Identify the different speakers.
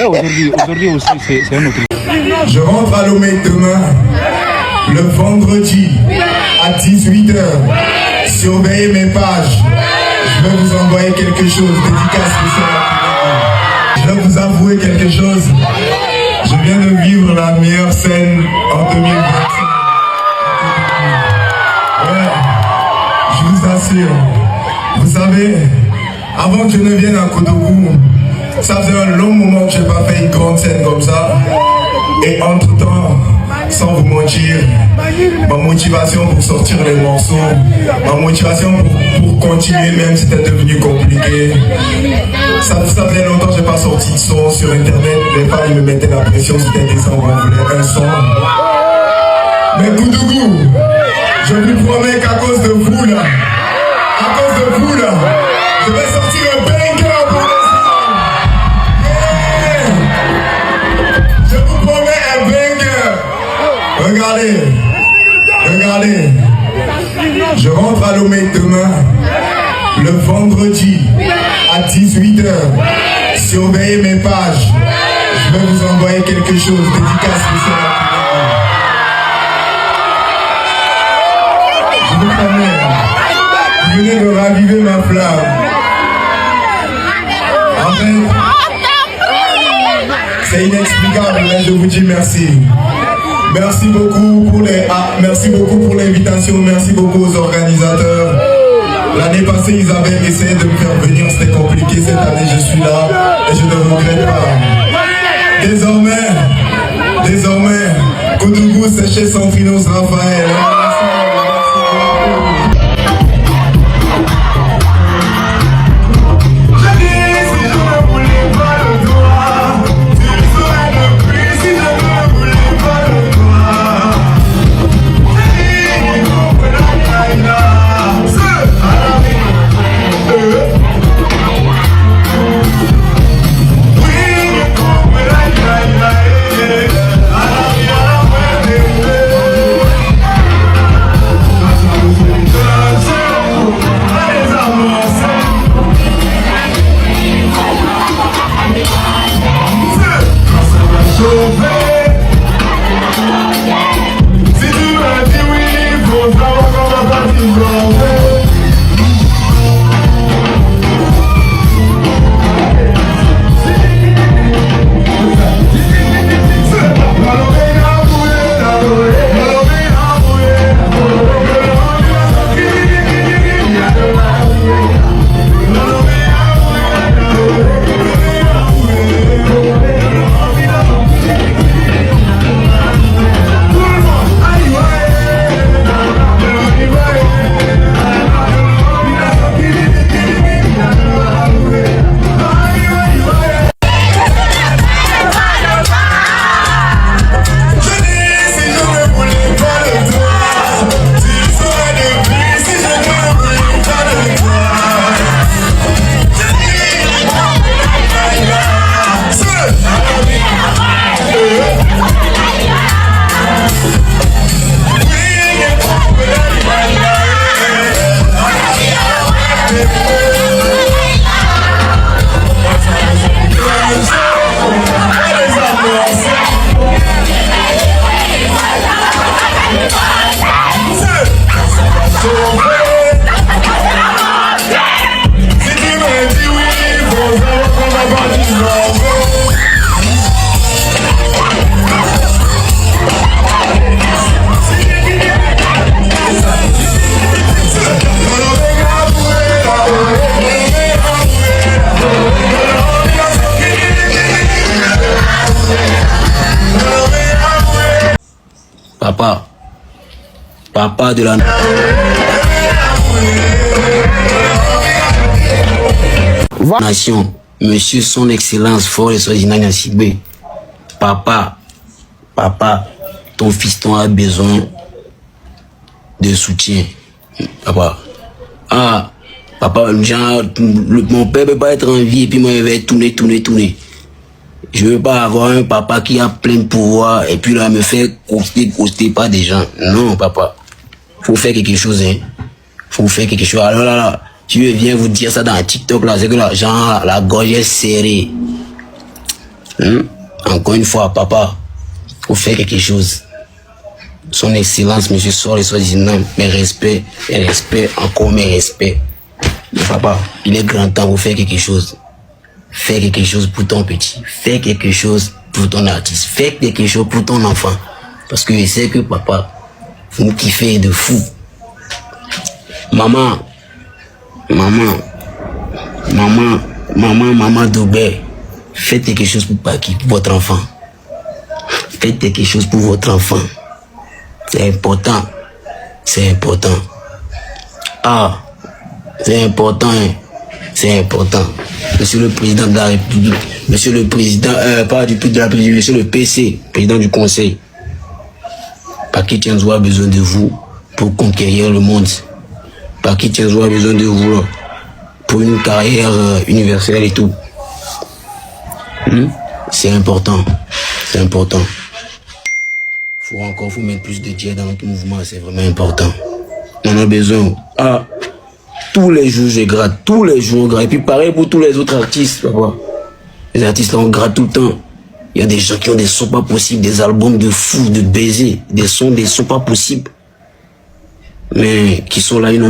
Speaker 1: Aujourd'hui aussi, c'est un autre.
Speaker 2: Je rentre à Lomé demain, le vendredi, à 18h. Surveillez mes pages. Je vais vous envoyer quelque chose, dédicace spéciale. Je vais vous avouer quelque chose. Je viens de vivre la meilleure scène en 2025. Ouais, je vous assure. Vous savez, avant que je ne vienne à Kodougou, ça faisait un long moment que je n'ai pas fait une grande scène comme ça. Et entre-temps, sans vous mentir, ma motivation pour sortir les morceaux, ma motivation pour continuer même si c'était devenu compliqué. Ça faisait longtemps que je n'ai pas sorti de son sur internet. Les fans ils me mettaient la pression, c'était décembre, on voulait un son. Mais Kodougou, je vous promets qu'à cause de vous là, je vais sortir un banger pour les gens. Je vous promets un banger. Regardez. Je rentre à Lomé demain, le vendredi, à 18h. Surveillez mes pages. Je vais vous envoyer quelque chose, dédicace spéciale. Je vous promets. Vous venez de raviver ma flamme. En fait, c'est inexplicable, mais je vous dis merci. Merci beaucoup pour l'invitation, merci beaucoup aux organisateurs. L'année passée, ils avaient essayé de me faire venir, c'était compliqué. Cette année, je suis là et je ne regrette pas. Désormais, Kodougou, c'est chez Santrinos Raphaël.
Speaker 3: Papa de la nation, Monsieur son Excellence Fort Sozinana Sibé. Papa, ton fiston a besoin de soutien. Papa. Papa, genre, mon père peut pas être en vie et puis moi, il va tourner. Je veux pas avoir un papa qui a plein de pouvoir et puis là, me faire coster pas des gens. Non, papa. Faut faire quelque chose, hein. Faut faire quelque chose. Alors là, Tu viens vous dire ça dans TikTok là, c'est que là, genre, la gorge est serrée. Encore une fois, papa, faut faire quelque chose. Son Excellence, monsieur Sor et soi-disant, mes respects, encore mes respects. Mais papa, il est grand temps pour faire quelque chose. Fais quelque chose pour ton petit. Fais quelque chose pour ton artiste. Fais quelque chose pour ton enfant. Parce que je sais que papa, vous me kiffez de fou. Maman Doubé, faites quelque chose pour Paki, pour votre enfant. Faites quelque chose pour votre enfant. C'est important. C'est important. Ah, c'est important, hein. C'est important. Monsieur le président de la République, monsieur le président, pas du tout de la République, monsieur le PC, président du Conseil. Paki Tianzo a besoin de vous pour conquérir le monde. Paki Tianzo a besoin de vous là, pour une carrière universelle et tout. C'est important. C'est important. Faut mettre plus de diète dans notre mouvement, c'est vraiment important. On a besoin. Ah, tous les jours je gratte, tous les jours on gratte. Et puis pareil pour tous les autres artistes, papa. Les artistes là on gratte tout le temps. Il y a des gens qui ont des sons pas possibles, des albums de fous, de baisers, des sons pas possibles. Mais qui sont là, ils n'ont